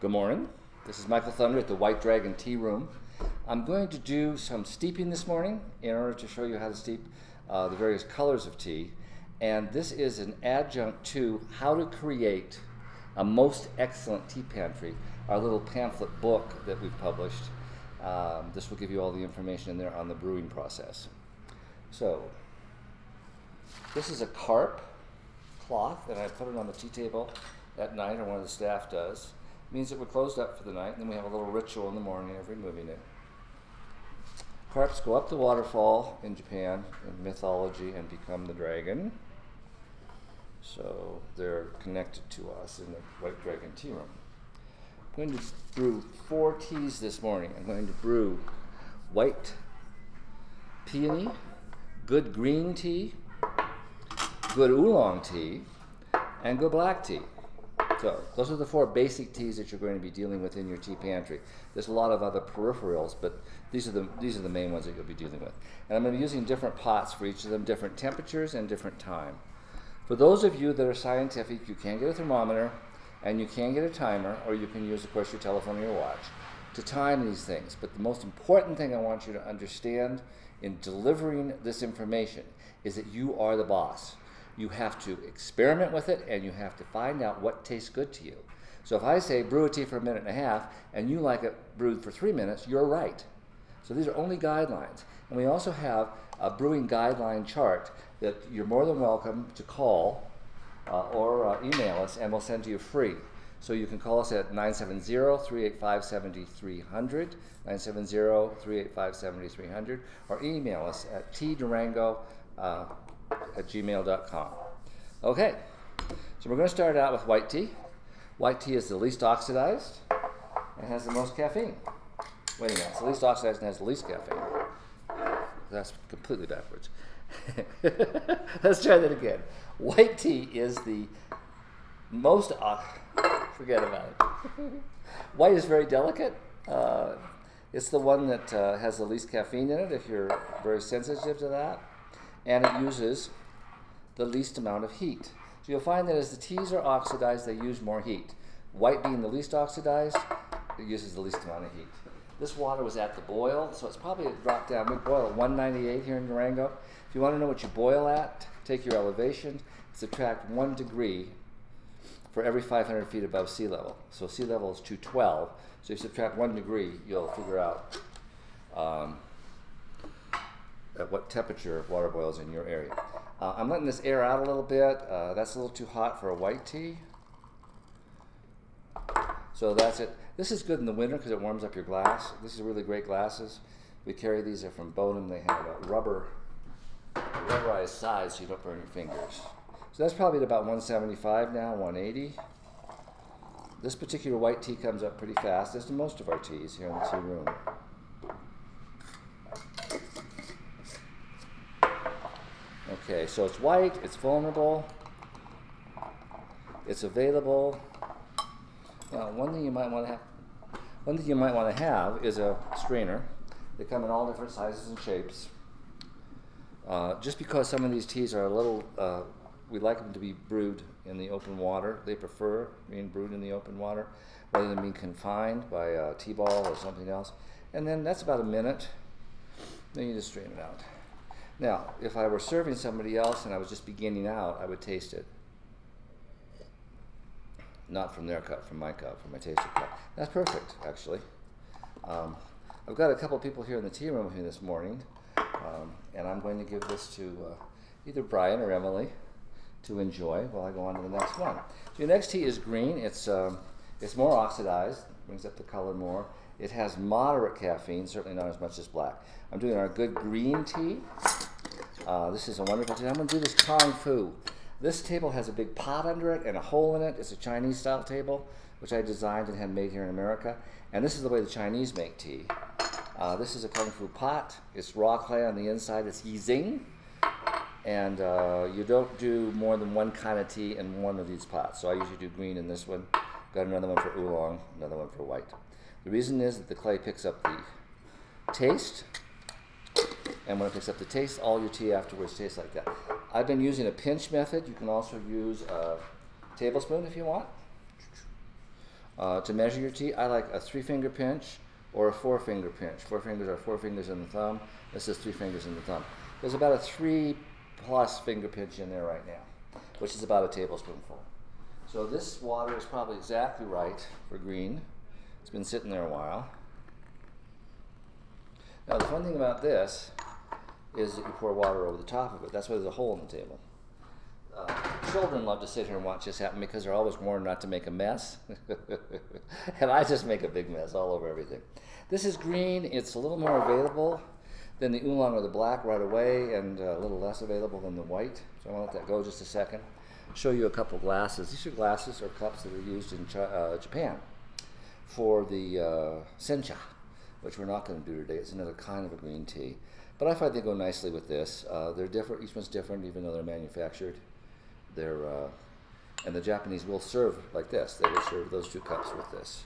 Good morning. This is Michael Thunder at the White Dragon Tea Room. I'm going to do some steeping this morning in order to show you how to steep the various colors of tea. And this is an adjunct to how to create a most excellent tea pantry, our little pamphlet book that we've published. This will give you all the information in there on the brewing process. So, this is a carp cloth, and I put it on the tea table at night, or one of the staff does. It means that we're closed up for the night, and then we have a little ritual in the morning of removing it. Carps go up the waterfall in Japan in mythology and become the dragon. So they're connected to us in the White Dragon Tea Room. I'm going to brew 4 teas this morning. I'm going to brew white peony, good green tea, good oolong tea, and good black tea. So those are the 4 basic teas that you're going to be dealing with in your tea pantry. There's a lot of other peripherals, but these are the main ones that you'll be dealing with. And I'm going to be using different pots for each of them, different temperatures and different time. For those of you that are scientific, you can get a thermometer and you can get a timer, or you can use, of course, your telephone or your watch to time these things. But the most important thing I want you to understand in delivering this information is that you are the boss. You have to experiment with it, and you have to find out what tastes good to you. So if I say brew a tea for 1.5 minutes and you like it brewed for 3 minutes, you're right. So these are only guidelines. And we also have a brewing guideline chart that you're more than welcome to call or email us, and we'll send to you free. So you can call us at 970-385-7300, 970-385-7300, or email us at tdurango@gmail.com. Okay, so we're going to start out with white tea. White tea is the least oxidized and has the most caffeine. Wait a minute, it's the least oxidized and has the least caffeine. That's completely backwards. Let's try that again. White tea is the most, forget about it. White is very delicate. It's the one that has the least caffeine in it, if you're very sensitive to that. And it uses the least amount of heat. So you'll find that as the teas are oxidized, they use more heat. White being the least oxidized, it uses the least amount of heat. This water was at the boil, so it's probably dropped down. We boil at 198 here in Durango. If you want to know what you boil at, take your elevation, subtract 1 degree for every 500 feet above sea level. So sea level is 212. So if you subtract 1 degree, you'll figure out at what temperature water boils in your area. I'm letting this air out a little bit. That's a little too hot for a white tea. So that's it. This is good in the winter because it warms up your glass. This is really great glasses. We carry these, they're from Bonham. They have a rubberized side so you don't burn your fingers. So that's probably at about 175 now, 180. This particular white tea comes up pretty fast, as do most of our teas here in the tea room. Okay, so it's white, it's vulnerable, it's available. Now, one thing you might want to have is a strainer. They come in all different sizes and shapes. Just because some of these teas are a little, we like them to be brewed in the open water. They prefer being brewed in the open water rather than being confined by a tea ball or something else. And then that's about 1 minute. Then you just strain it out. Now, if I were serving somebody else and I was just beginning out, I would taste it. Not from their cup, from my cup, from my taster cup. That's perfect, actually. I've got a couple people here in the tea room with me this morning, and I'm going to give this to either Brian or Emily to enjoy while I go on to the next one. So your next tea is green. It's more oxidized, brings up the color more. It has moderate caffeine, certainly not as much as black. I'm doing our good green tea. This is a wonderful tea. I'm going to do this Kung Fu. This table has a big pot under it and a hole in it. It's a Chinese style table, which I designed and had made here in America. And this is the way the Chinese make tea. This is a Kung Fu pot. It's raw clay on the inside. It's yizing. And you don't do more than one kind of tea in one of these pots. So I usually do green in this one. Got another one for oolong, another one for white. The reason is that the clay picks up the taste, and when it picks up the taste, all your tea afterwards tastes like that. I've been using a pinch method. You can also use a tablespoon if you want. To measure your tea, I like a 3-finger pinch or a 4-finger pinch. 4 fingers are 4 fingers in the thumb. This is 3 fingers in the thumb. There's about a 3+ finger pinch in there right now, which is about a tablespoonful. So this water is probably exactly right for green. It's been sitting there a while. Now the fun thing about this is that you pour water over the top of it. That's why there's a hole in the table. Children love to sit here and watch this happen because they're always warned not to make a mess. And I just make a big mess all over everything. This is green. It's a little more available than the oolong or the black right away, and a little less available than the white. So I want to let that go just a second. Show you a couple glasses. These are glasses or cups that are used in Japan for the sencha, which we're not going to do today. It's another kind of a green tea. But I find they go nicely with this. They're different. Each one's different, even though they're manufactured. And the Japanese will serve like this. They will serve those 2 cups with this.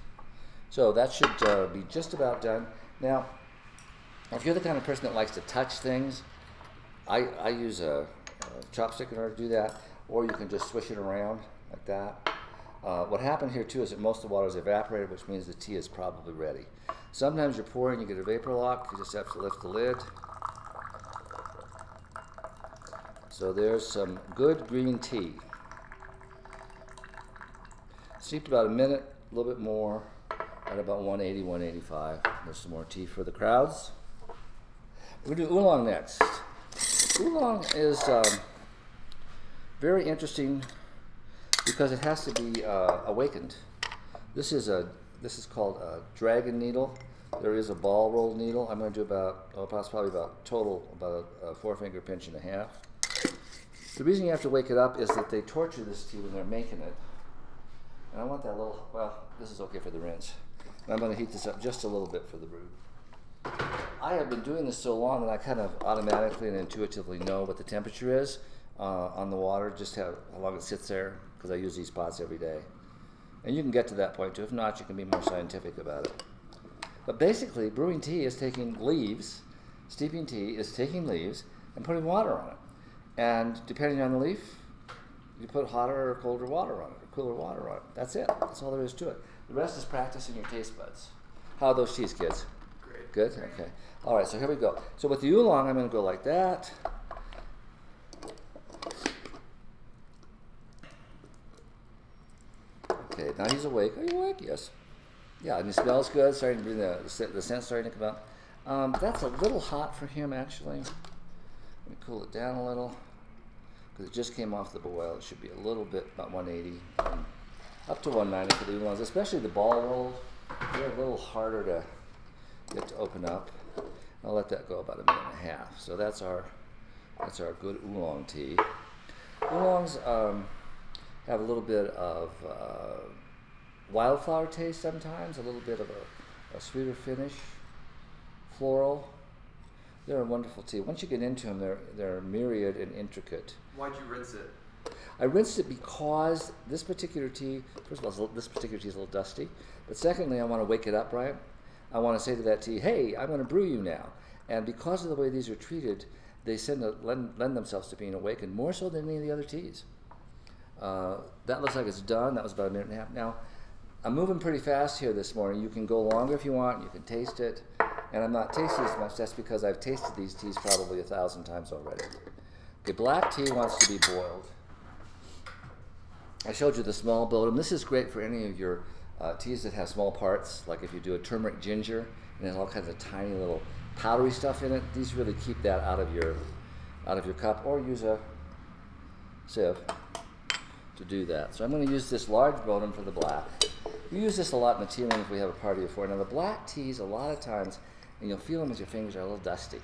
So that should be just about done. Now, if you're the kind of person that likes to touch things, I use a chopstick in order to do that, or you can just swish it around like that. What happened here too is that most of the water is evaporated, which means the tea is probably ready. Sometimes you're pouring, you get a vapor lock, you just have to lift the lid. So there's some good green tea. Steeped about a minute, a little bit more, at about 180, 185. There's some more tea for the crowds. We're going to do oolong next. Oolong is very interesting because it has to be awakened. This is called a dragon needle. There is a ball rolled needle. I'm going to do about, probably about total, about a 4-finger pinch and a half. The reason you have to wake it up is that they torture this tea when they're making it. And I want that little, well, this is okay for the rinse. And I'm going to heat this up just a little bit for the brew. I have been doing this so long that I kind of automatically and intuitively know what the temperature is on the water, just how long it sits there, because I use these pots every day. And you can get to that point too. If not, you can be more scientific about it. But basically, brewing tea is taking leaves, steeping tea is taking leaves and putting water on it. And depending on the leaf, you put hotter or colder water on it, or cooler water on it. That's it. That's all there is to it. The rest is practicing your taste buds. How are those teas, kids? Great. Good? Okay. All right, so here we go. So with the oolong, I'm going to go like that. Okay, now he's awake. Are you awake? Yes. Yeah, and he smells good. Starting to bring the scent starting to come out. That's a little hot for him, actually. Let me cool it down a little, because it just came off the boil. It should be a little bit, about 180, up to 190 for the oolongs, especially the ball rolls. They're a little harder to get to open up. I'll let that go about a minute and a half. So that's our good oolong tea. Oolongs have a little bit of wildflower taste sometimes, a little bit of a sweeter finish, floral. They're a wonderful tea. Once you get into them, they're myriad and intricate. Why'd you rinse it? I rinsed it because this particular tea, first of all, this particular tea is a little dusty, but secondly, I want to wake it up right. I want to say to that tea, hey, I'm going to brew you now. And because of the way these are treated, they lend themselves to being awakened more so than any of the other teas. That looks like it's done. That was about a minute and a half. Now, I'm moving pretty fast here this morning. You can go longer if you want. You can taste it. And I'm not tasting as much. That's because I've tasted these teas probably 1,000 times already. Okay, black tea wants to be boiled. I showed you the small bodum. This is great for any of your teas that have small parts, like if you do a turmeric ginger and there's all kinds of tiny little powdery stuff in it. These really keep that out of your cup, or use a sieve to do that. So I'm going to use this large bodum for the black. We use this a lot in the tea room if we have a party of 4. Now the black teas, a lot of times, and you'll feel them as your fingers are a little dusty.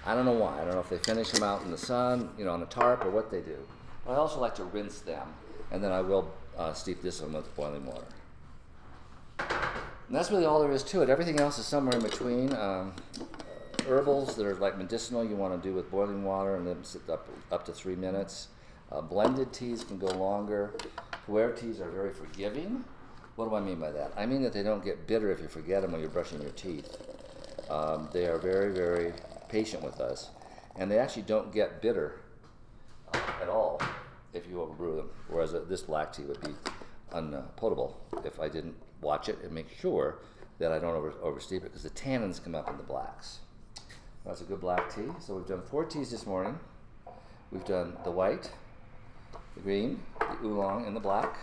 I don't know why. I don't know if they finish them out in the sun, you know, on a tarp, or what they do. But I also like to rinse them, and then I will steep this one with boiling water. And that's really all there is to it. Everything else is somewhere in between. Herbals that are like medicinal, you want to do with boiling water and then sit up to 3 minutes. Blended teas can go longer. Pu'er teas are very forgiving. What do I mean by that? I mean that they don't get bitter if you forget them when you're brushing your teeth. They are very, very patient with us. And they actually don't get bitter at all if you overbrew them, whereas this black tea would be unpotable if I didn't watch it and make sure that I don't oversteep it, because the tannins come up in the blacks. That's a good black tea. So we've done 4 teas this morning. We've done the white, the green, the oolong, and the black.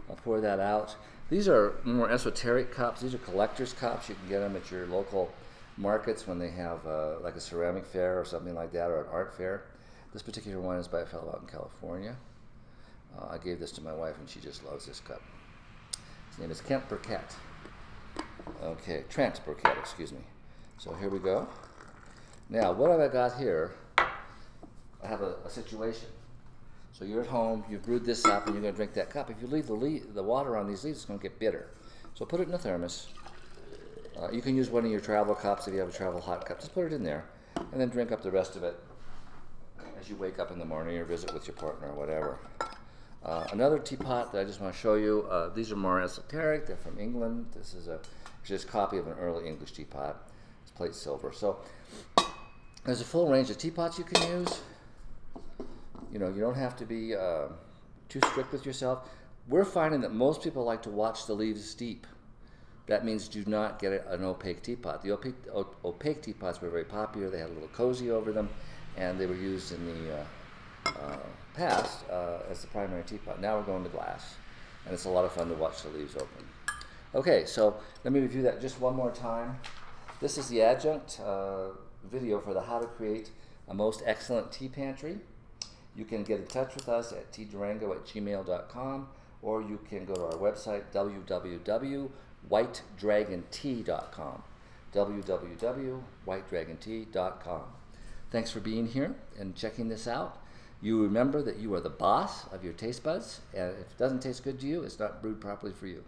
I'll pour that out. These are more esoteric cups. These are collector's cups. You can get them at your local markets when they have like a ceramic fair or something like that, or an art fair. This particular one is by a fellow out in California. I gave this to my wife, and she just loves this cup. His name is Kent Burkett. Okay, Trent Burkett, excuse me. So here we go. Now, what have I got here? I have a situation. So you're at home, you've brewed this up, and you're going to drink that cup. If you leave the water on these leaves, it's going to get bitter. So put it in a thermos. You can use one of your travel cups if you have a travel hot cup. Just put it in there, and then drink up the rest of it as you wake up in the morning or visit with your partner or whatever. Another teapot that I just want to show you. These are more esoteric. They're from England. This is just a copy of an early English teapot. It's plate silver. So there's a full range of teapots you can use. You know, you don't have to be too strict with yourself. We're finding that most people like to watch the leaves steep. That means do not get an opaque teapot. The opaque teapots were very popular. They had a little cozy over them, and they were used in the past as the primary teapot. Now we're going to glass, and it's a lot of fun to watch the leaves open. Okay, so let me review that just one more time. This is the adjunct video for the how to create a most excellent tea pantry. You can get in touch with us at tdurango@gmail.com, or you can go to our website, www.whitedragontea.com, www.whitedragontea.com. Thanks for being here and checking this out. You remember that you are the boss of your taste buds, and if it doesn't taste good to you, it's not brewed properly for you.